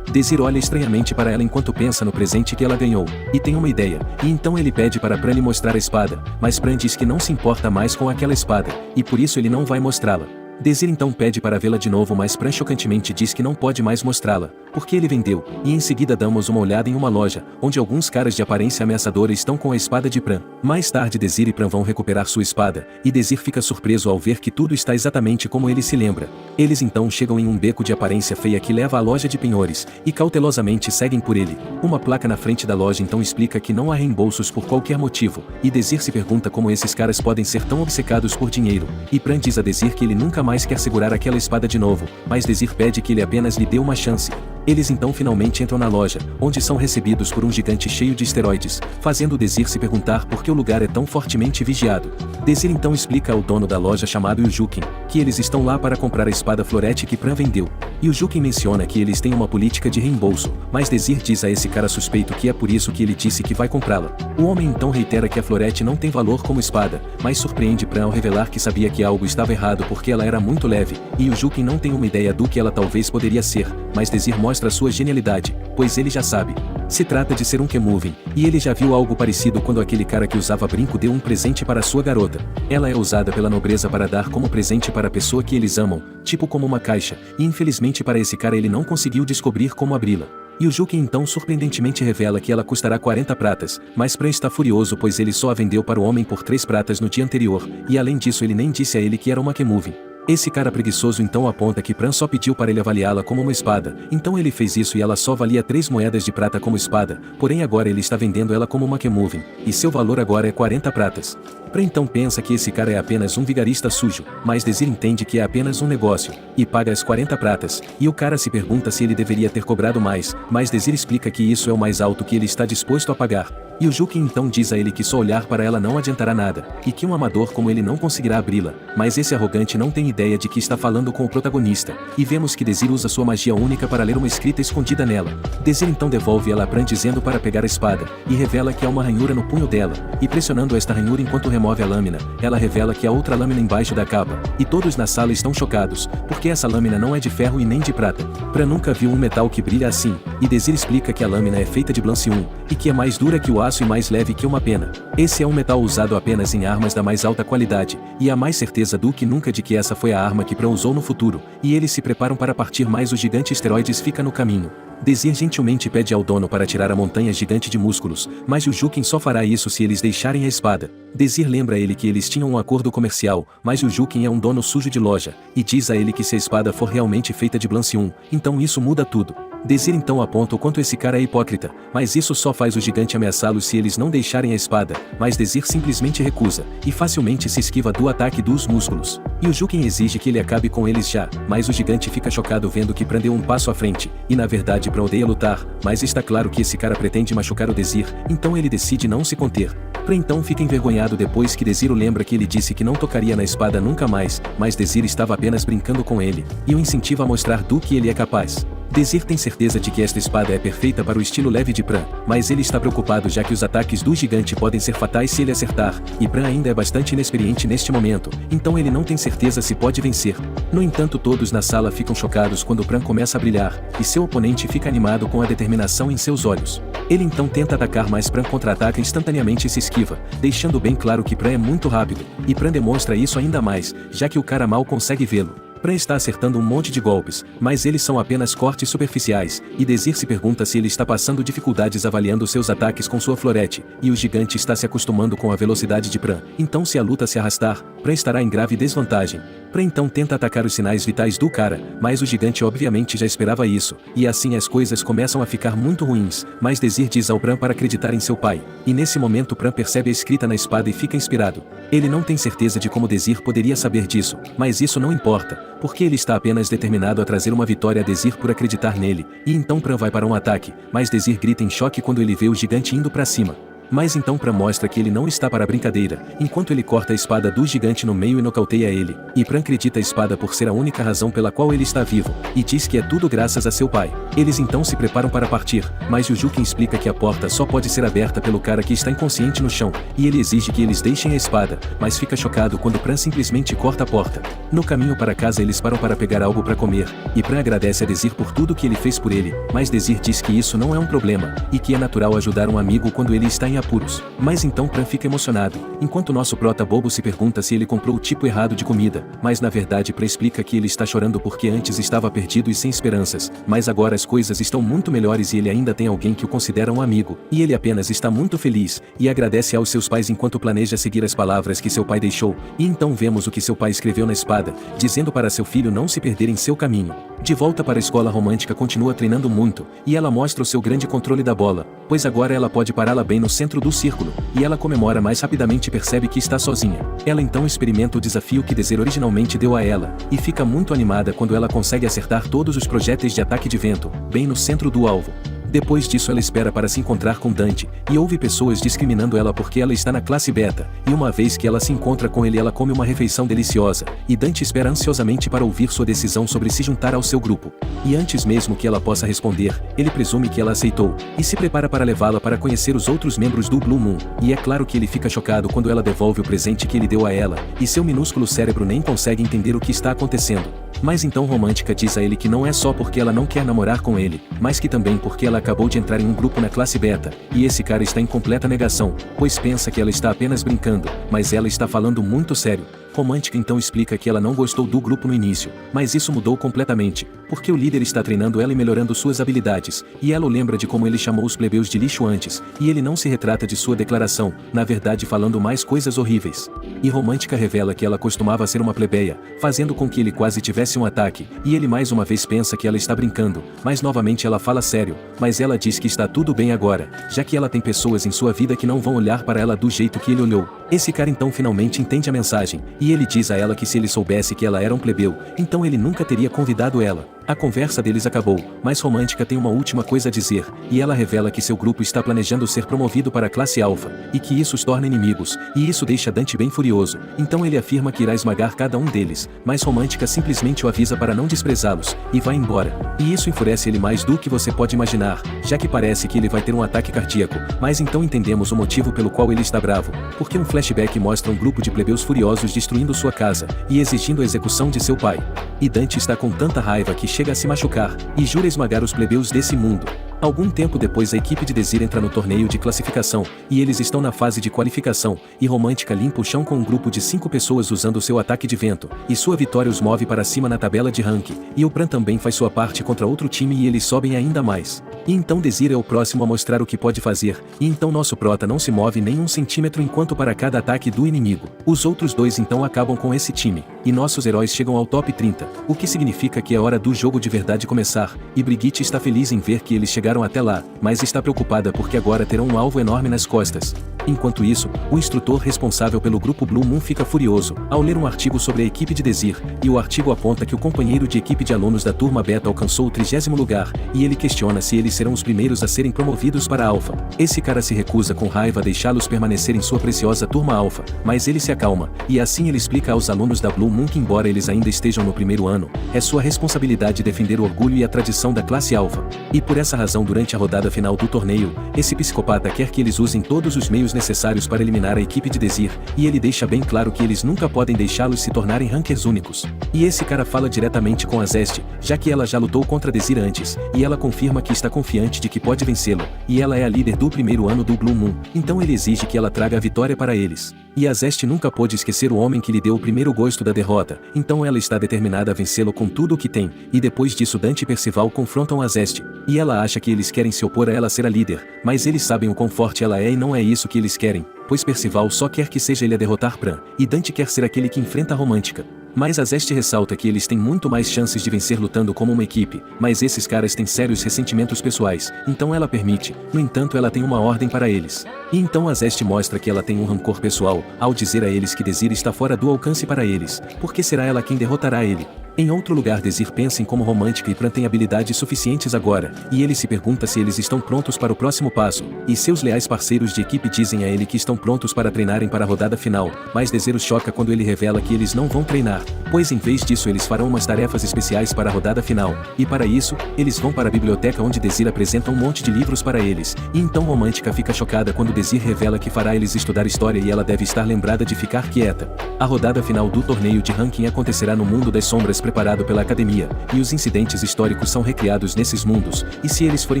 Desir olha estranhamente para ela enquanto pensa no presente que ela ganhou, e tem uma ideia, e então ele pede para Pran lhe mostrar a espada, mas Pran diz que não se importa mais com aquela espada, e por isso ele não vai mostrá-la. Desir então pede para vê-la de novo, mas Pran chocantemente diz que não pode mais mostrá-la, porque ele vendeu, e em seguida damos uma olhada em uma loja, onde alguns caras de aparência ameaçadora estão com a espada de Pran. Mais tarde Desir e Pran vão recuperar sua espada, e Desir fica surpreso ao ver que tudo está exatamente como ele se lembra. Eles então chegam em um beco de aparência feia que leva à loja de penhores, e cautelosamente seguem por ele. Uma placa na frente da loja então explica que não há reembolsos por qualquer motivo, e Desir se pergunta como esses caras podem ser tão obcecados por dinheiro, e Pran diz a Desir que ele nunca mais quer segurar aquela espada de novo, mas Desir pede que ele apenas lhe dê uma chance. Eles então finalmente entram na loja, onde são recebidos por um gigante cheio de esteroides, fazendo Desir se perguntar por que o lugar é tão fortemente vigiado. Desir então explica ao dono da loja chamado Yujukin, que eles estão lá para comprar a espada Florete que Pran vendeu. Yujukin menciona que eles têm uma política de reembolso, mas Desir diz a esse cara suspeito que é por isso que ele disse que vai comprá-la. O homem então reitera que a Florete não tem valor como espada, mas surpreende Pran ao revelar que sabia que algo estava errado porque ela era muito leve, e Yujukin não tem uma ideia do que ela talvez poderia ser, mas Desir mostra sua genialidade, pois ele já sabe. Se trata de ser um Kemovin, e ele já viu algo parecido quando aquele cara que usava brinco deu um presente para sua garota. Ela é usada pela nobreza para dar como presente para a pessoa que eles amam, tipo como uma caixa, e infelizmente para esse cara ele não conseguiu descobrir como abri-la. E o Juken então surpreendentemente revela que ela custará 40 pratas, mas Pran está furioso pois ele só a vendeu para o homem por 3 pratas no dia anterior, e além disso ele nem disse a ele que era uma Kemovin. Esse cara preguiçoso então aponta que Pran só pediu para ele avaliá-la como uma espada, então ele fez isso e ela só valia 3 moedas de prata como espada, porém agora ele está vendendo ela como uma Kemovin, e seu valor agora é 40 pratas. Pran então pensa que esse cara é apenas um vigarista sujo, mas Desir entende que é apenas um negócio, e paga as 40 pratas, e o cara se pergunta se ele deveria ter cobrado mais, mas Desir explica que isso é o mais alto que ele está disposto a pagar. E o Juken então diz a ele que só olhar para ela não adiantará nada, e que um amador como ele não conseguirá abri-la, mas esse arrogante não tem ideia de que está falando com o protagonista, e vemos que Desir usa sua magia única para ler uma escrita escondida nela. Desir então devolve ela a Pran dizendo para pegar a espada, e revela que há uma ranhura no punho dela, e pressionando esta ranhura enquanto remove a lâmina, ela revela que há outra lâmina embaixo da capa, e todos na sala estão chocados, porque essa lâmina não é de ferro e nem de prata. Pran nunca viu um metal que brilha assim, e Desir explica que a lâmina é feita de Blancium, e que é mais dura que o aço e mais leve que uma pena. Esse é um metal usado apenas em armas da mais alta qualidade, e há mais certeza do que nunca de que essa foi a arma que Pran usou no futuro, e eles se preparam para partir, mas o gigante esteroides fica no caminho. Desir gentilmente pede ao dono para tirar a montanha gigante de músculos, mas o Juken só fará isso se eles deixarem a espada. Desir lembra a ele que eles tinham um acordo comercial, mas o Juken é um dono sujo de loja, e diz a ele que se a espada for realmente feita de Blancium, então isso muda tudo. Desir então aponta o quanto esse cara é hipócrita, mas isso só faz o gigante ameaçá-los se eles não deixarem a espada, mas Desir simplesmente recusa, e facilmente se esquiva do ataque dos músculos. E o Juken exige que ele acabe com eles já, mas o gigante fica chocado vendo que Pran deu um passo à frente, e na verdade Pran odeia lutar, mas está claro que esse cara pretende machucar o Desir, então ele decide não se conter. Pran então fica envergonhado depois que Desir o lembra que ele disse que não tocaria na espada nunca mais, mas Desir estava apenas brincando com ele, e o incentiva a mostrar do que ele é capaz. Desir tem certeza de que esta espada é perfeita para o estilo leve de Pran, mas ele está preocupado já que os ataques do gigante podem ser fatais se ele acertar, e Pran ainda é bastante inexperiente neste momento, então ele não tem certeza se pode vencer. No entanto, todos na sala ficam chocados quando Pran começa a brilhar, e seu oponente fica animado com a determinação em seus olhos. Ele então tenta atacar, mas Pran contra-ataca instantaneamente e se esquiva, deixando bem claro que Pran é muito rápido, e Pran demonstra isso ainda mais, já que o cara mal consegue vê-lo. Pran está acertando um monte de golpes, mas eles são apenas cortes superficiais, e Desir se pergunta se ele está passando dificuldades avaliando seus ataques com sua florete, e o gigante está se acostumando com a velocidade de Pran, então se a luta se arrastar, Pran estará em grave desvantagem. Pran então tenta atacar os sinais vitais do cara, mas o gigante obviamente já esperava isso, e assim as coisas começam a ficar muito ruins, mas Desir diz ao Pran para acreditar em seu pai, e nesse momento Pran percebe a escrita na espada e fica inspirado. Ele não tem certeza de como Desir poderia saber disso, mas isso não importa, porque ele está apenas determinado a trazer uma vitória a Desir por acreditar nele, e então Pran vai para um ataque, mas Desir grita em choque quando ele vê o gigante indo para cima. Mas então Pran mostra que ele não está para brincadeira, enquanto ele corta a espada do gigante no meio e nocauteia ele, e Pran acredita a espada por ser a única razão pela qual ele está vivo, e diz que é tudo graças a seu pai. Eles então se preparam para partir, mas Jujuken explica que a porta só pode ser aberta pelo cara que está inconsciente no chão, e ele exige que eles deixem a espada, mas fica chocado quando Pran simplesmente corta a porta. No caminho para casa eles param para pegar algo para comer, e Pran agradece a Desir por tudo que ele fez por ele, mas Desir diz que isso não é um problema, e que é natural ajudar um amigo quando ele está em apuros. Mas então Pran fica emocionado, enquanto nosso prota bobo se pergunta se ele comprou o tipo errado de comida, mas na verdade Pran explica que ele está chorando porque antes estava perdido e sem esperanças, mas agora as coisas estão muito melhores e ele ainda tem alguém que o considera um amigo, e ele apenas está muito feliz, e agradece aos seus pais enquanto planeja seguir as palavras que seu pai deixou, e então vemos o que seu pai escreveu na espada, dizendo para seu filho não se perder em seu caminho. De volta para a escola romântica continua treinando muito, e ela mostra o seu grande controle da bola, pois agora ela pode pará-la bem no centro do círculo, e ela comemora mais rapidamente e percebe que está sozinha. Ela então experimenta o desafio que Desir originalmente deu a ela, e fica muito animada quando ela consegue acertar todos os projéteis de ataque de vento, bem no centro do alvo. Depois disso ela espera para se encontrar com Dante, e ouve pessoas discriminando ela porque ela está na classe beta, e uma vez que ela se encontra com ele ela come uma refeição deliciosa, e Dante espera ansiosamente para ouvir sua decisão sobre se juntar ao seu grupo. E antes mesmo que ela possa responder, ele presume que ela aceitou, e se prepara para levá-la para conhecer os outros membros do Blue Moon, e é claro que ele fica chocado quando ela devolve o presente que ele deu a ela, e seu minúsculo cérebro nem consegue entender o que está acontecendo. Mas então Romântica diz a ele que não é só porque ela não quer namorar com ele, mas que também porque ela acabou de entrar em um grupo na classe beta, e esse cara está em completa negação, pois pensa que ela está apenas brincando, mas ela está falando muito sério. Romântica então explica que ela não gostou do grupo no início, mas isso mudou completamente, porque o líder está treinando ela e melhorando suas habilidades, e ela o lembra de como ele chamou os plebeus de lixo antes, e ele não se retrata de sua declaração, na verdade falando mais coisas horríveis. E Romântica revela que ela costumava ser uma plebeia, fazendo com que ele quase tivesse um ataque, e ele mais uma vez pensa que ela está brincando, mas novamente ela fala sério, mas ela diz que está tudo bem agora, já que ela tem pessoas em sua vida que não vão olhar para ela do jeito que ele olhou. Esse cara então finalmente entende a mensagem, e ele diz a ela que se ele soubesse que ela era um plebeu, então ele nunca teria convidado ela. A conversa deles acabou, mas Romântica tem uma última coisa a dizer, e ela revela que seu grupo está planejando ser promovido para a classe alfa, e que isso os torna inimigos, e isso deixa Dante bem furioso, então ele afirma que irá esmagar cada um deles, mas Romântica simplesmente o avisa para não desprezá-los, e vai embora. E isso enfurece ele mais do que você pode imaginar, já que parece que ele vai ter um ataque cardíaco, mas então entendemos o motivo pelo qual ele está bravo, porque um flashback mostra um grupo de plebeus furiosos destruindo sua casa, e exigindo a execução de seu pai. E Dante está com tanta raiva que chega a se machucar, e jura esmagar os plebeus desse mundo. Algum tempo depois a equipe de Desir entra no torneio de classificação, e eles estão na fase de qualificação, e Romântica limpa o chão com um grupo de 5 pessoas usando seu ataque de vento, e sua vitória os move para cima na tabela de ranking, e o Pran também faz sua parte contra outro time e eles sobem ainda mais. E então Desir é o próximo a mostrar o que pode fazer, e então nosso prota não se move nem um centímetro enquanto para cada ataque do inimigo. Os outros dois então acabam com esse time, e nossos heróis chegam ao top 30, o que significa que é hora do jogo de verdade começar, e Brigitte está feliz em ver que eles chegaram até lá, mas está preocupada porque agora terão um alvo enorme nas costas. Enquanto isso, o instrutor responsável pelo grupo Blue Moon fica furioso, ao ler um artigo sobre a equipe de Desir, e o artigo aponta que o companheiro de equipe de alunos da turma beta alcançou o 30º lugar, e ele questiona se eles serão os primeiros a serem promovidos para alfa. Esse cara se recusa com raiva a deixá-los permanecer em sua preciosa turma alfa, mas ele se acalma, e assim ele explica aos alunos da Blue Moon que embora eles ainda estejam no primeiro ano, é sua responsabilidade defender o orgulho e a tradição da classe alfa. E por essa razão durante a rodada final do torneio, esse psicopata quer que eles usem todos os meios necessários para eliminar a equipe de Desir, e ele deixa bem claro que eles nunca podem deixá-los se tornarem rankers únicos. E esse cara fala diretamente com a Zest, já que ela já lutou contra Desir antes, e ela confirma que está confiante de que pode vencê-lo, e ela é a líder do primeiro ano do Blue Moon, então ele exige que ela traga a vitória para eles. E a Zest nunca pôde esquecer o homem que lhe deu o primeiro gosto da derrota, então ela está determinada a vencê-lo com tudo o que tem, e depois disso Dante e Percival confrontam a Zest, e ela acha que eles querem se opor a ela ser a líder, mas eles sabem o quão forte ela é e não é isso que eles querem, pois Percival só quer que seja ele a derrotar Pran, e Dante quer ser aquele que enfrenta a Romântica. Mas a Zest ressalta que eles têm muito mais chances de vencer lutando como uma equipe, mas esses caras têm sérios ressentimentos pessoais, então ela permite, no entanto ela tem uma ordem para eles. E então a Zest mostra que ela tem um rancor pessoal, ao dizer a eles que Desir está fora do alcance para eles, porque será ela quem derrotará ele. Em outro lugar, Desir pensa em como Romântica e Pran têm habilidades suficientes agora, e ele se pergunta se eles estão prontos para o próximo passo, e seus leais parceiros de equipe dizem a ele que estão prontos para treinarem para a rodada final, mas Desir os choca quando ele revela que eles não vão treinar, pois em vez disso eles farão umas tarefas especiais para a rodada final, e para isso, eles vão para a biblioteca onde Desir apresenta um monte de livros para eles, e então Romântica fica chocada quando Desir revela que fará eles estudar história e ela deve estar lembrada de ficar quieta. A rodada final do torneio de ranking acontecerá no mundo das sombras preparado pela academia, e os incidentes históricos são recriados nesses mundos, e se eles forem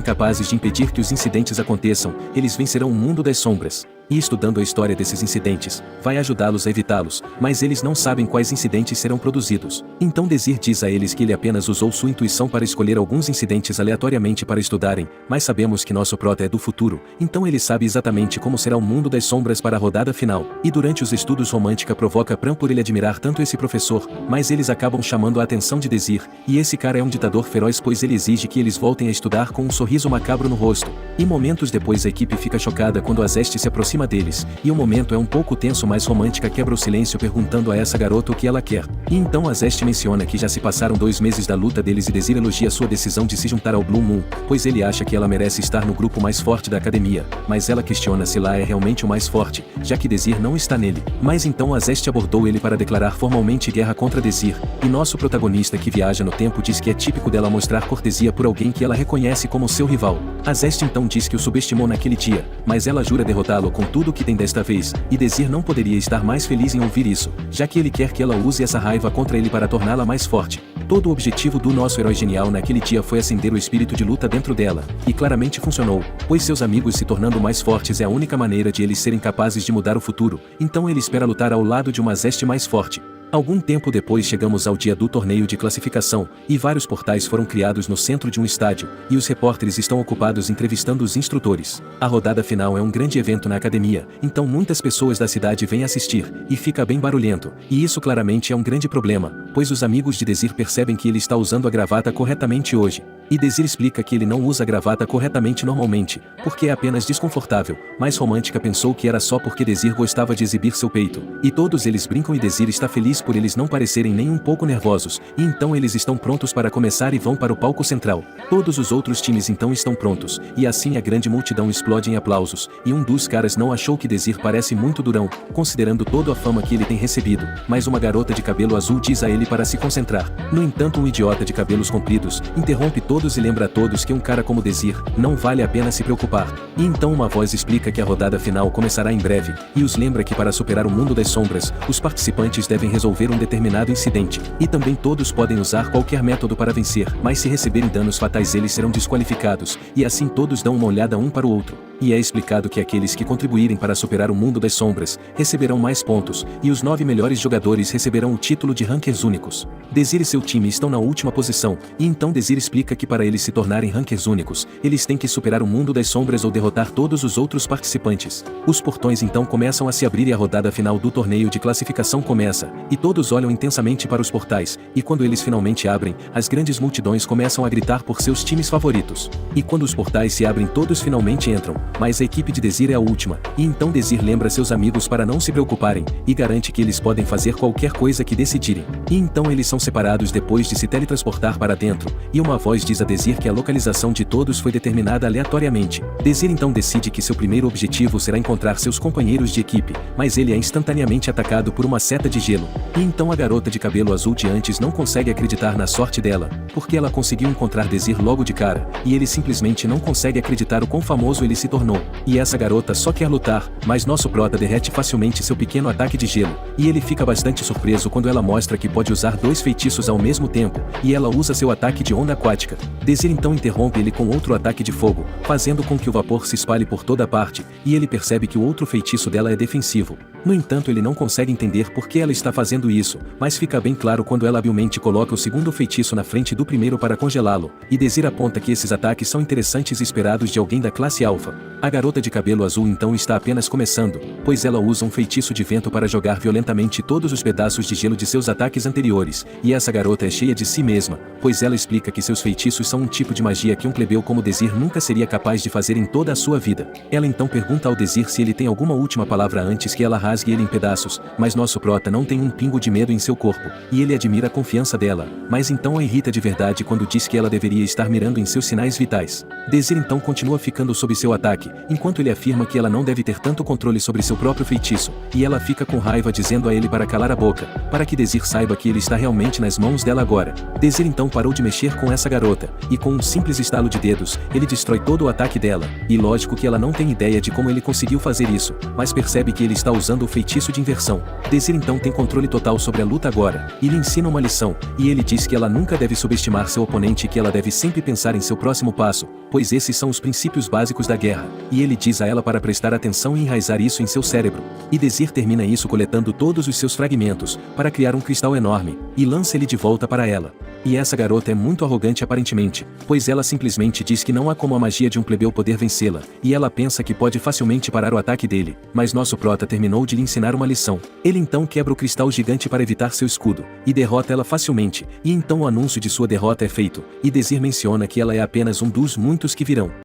capazes de impedir que os incidentes aconteçam, eles vencerão o mundo das sombras. E estudando a história desses incidentes, vai ajudá-los a evitá-los, mas eles não sabem quais incidentes serão produzidos. Então Desir diz a eles que ele apenas usou sua intuição para escolher alguns incidentes aleatoriamente para estudarem, mas sabemos que nosso prota é do futuro, então ele sabe exatamente como será o mundo das sombras para a rodada final. E durante os estudos Romântica provoca Pran por ele admirar tanto esse professor, mas eles acabam chamando a atenção de Desir, e esse cara é um ditador feroz pois ele exige que eles voltem a estudar com um sorriso macabro no rosto. E momentos depois a equipe fica chocada quando Azeste se aproxima deles, e o momento é um pouco tenso mas Romântica quebra o silêncio perguntando a essa garota o que ela quer. E então Azeste menciona que já se passaram 2 meses da luta deles e Desir elogia sua decisão de se juntar ao Blue Moon, pois ele acha que ela merece estar no grupo mais forte da academia, mas ela questiona se lá é realmente o mais forte, já que Desir não está nele. Mas então Azeste abordou ele para declarar formalmente guerra contra Desir, e nosso protagonista que viaja no tempo diz que é típico dela mostrar cortesia por alguém que ela reconhece como seu rival. Azeste então diz que o subestimou naquele dia, mas ela jura derrotá-lo com tudo o que tem desta vez, e Desir não poderia estar mais feliz em ouvir isso, já que ele quer que ela use essa raiva contra ele para torná-la mais forte. Todo o objetivo do nosso herói genial naquele dia foi acender o espírito de luta dentro dela, e claramente funcionou, pois seus amigos se tornando mais fortes é a única maneira de eles serem capazes de mudar o futuro, então ele espera lutar ao lado de uma Azeste mais forte. Algum tempo depois chegamos ao dia do torneio de classificação, e vários portais foram criados no centro de um estádio, e os repórteres estão ocupados entrevistando os instrutores. A rodada final é um grande evento na academia, então muitas pessoas da cidade vêm assistir, e fica bem barulhento, e isso claramente é um grande problema, pois os amigos de Desir percebem que ele está usando a gravata corretamente hoje. E Desir explica que ele não usa a gravata corretamente normalmente, porque é apenas desconfortável, mas Romântica pensou que era só porque Desir gostava de exibir seu peito, e todos eles brincam e Desir está feliz por eles não parecerem nem um pouco nervosos, e então eles estão prontos para começar e vão para o palco central. Todos os outros times então estão prontos, e assim a grande multidão explode em aplausos, e um dos caras não achou que Desir parece muito durão, considerando toda a fama que ele tem recebido, mas uma garota de cabelo azul diz a ele para se concentrar. No entanto um idiota de cabelos compridos, interrompe todos e lembra a todos que um cara como Desir, não vale a pena se preocupar. E então uma voz explica que a rodada final começará em breve, e os lembra que para superar o mundo das sombras, os participantes devem resolver um determinado incidente, e também todos podem usar qualquer método para vencer, mas se receberem danos fatais eles serão desqualificados, e assim todos dão uma olhada um para o outro. E é explicado que aqueles que contribuírem para superar o mundo das sombras, receberão mais pontos, e os 9 melhores jogadores receberão o título de rankers únicos. Desir e seu time estão na última posição, e então Desir explica que para eles se tornarem rankers únicos, eles têm que superar o mundo das sombras ou derrotar todos os outros participantes. Os portões então começam a se abrir e a rodada final do torneio de classificação começa, e todos olham intensamente para os portais, e quando eles finalmente abrem, as grandes multidões começam a gritar por seus times favoritos. E quando os portais se abrem todos finalmente entram, mas a equipe de Desir é a última, e então Desir lembra seus amigos para não se preocuparem, e garante que eles podem fazer qualquer coisa que decidirem. E então eles são separados depois de se teletransportar para dentro, e uma voz diz a Desir que a localização de todos foi determinada aleatoriamente. Desir então decide que seu primeiro objetivo será encontrar seus companheiros de equipe, mas ele é instantaneamente atacado por uma seta de gelo. E então a garota de cabelo azul de antes não consegue acreditar na sorte dela, porque ela conseguiu encontrar Desir logo de cara, e ele simplesmente não consegue acreditar o quão famoso ele se tornou. E essa garota só quer lutar, mas nosso prota derrete facilmente seu pequeno ataque de gelo, e ele fica bastante surpreso quando ela mostra que pode usar 2 feitiços ao mesmo tempo, e ela usa seu ataque de onda aquática. Desir então interrompe ele com outro ataque de fogo, fazendo com que o vapor se espalhe por toda parte, e ele percebe que o outro feitiço dela é defensivo. No entanto ele não consegue entender por que ela está fazendo isso, mas fica bem claro quando ela habilmente coloca o segundo feitiço na frente do primeiro para congelá-lo, e Desir aponta que esses ataques são interessantes e esperados de alguém da classe alfa. A garota de cabelo azul então está apenas começando, pois ela usa um feitiço de vento para jogar violentamente todos os pedaços de gelo de seus ataques anteriores, e essa garota é cheia de si mesma, pois ela explica que seus feitiços são um tipo de magia que um plebeu como Desir nunca seria capaz de fazer em toda a sua vida. Ela então pergunta ao Desir se ele tem alguma última palavra antes que ela rasgue ele em pedaços, mas nosso prota não tem um pingo de medo em seu corpo, e ele admira a confiança dela, mas então a irrita de verdade quando diz que ela deveria estar mirando em seus sinais vitais. Desir então continua ficando sob seu ataque, enquanto ele afirma que ela não deve ter tanto controle sobre seu próprio feitiço, e ela fica com raiva dizendo a ele para calar a boca, para que Desir saiba que ele está realmente nas mãos dela agora. Desir então parou de mexer com essa garota, e com um simples estalo de dedos, ele destrói todo o ataque dela, e lógico que ela não tem ideia de como ele conseguiu fazer isso, mas percebe que ele está usando o feitiço de inversão. Desir então tem controle total sobre a luta agora, e lhe ensina uma lição, e ele diz que ela nunca deve subestimar seu oponente e que ela deve sempre pensar em seu próximo passo, pois esses são os princípios básicos da guerra, e ele diz a ela para prestar atenção e enraizar isso em seu cérebro. E Desir termina isso coletando todos os seus fragmentos, para criar um cristal enorme, e lança ele de volta para ela. E essa garota é muito arrogante aparentemente, pois ela simplesmente diz que não há como a magia de um plebeu poder vencê-la, e ela pensa que pode facilmente parar o ataque dele, mas nosso prota terminou de lhe ensinar uma lição. Ele então quebra o cristal gigante para evitar seu escudo, e derrota ela facilmente, e então o anúncio de sua derrota é feito, e Desir menciona que ela é apenas um dos muitos que virão.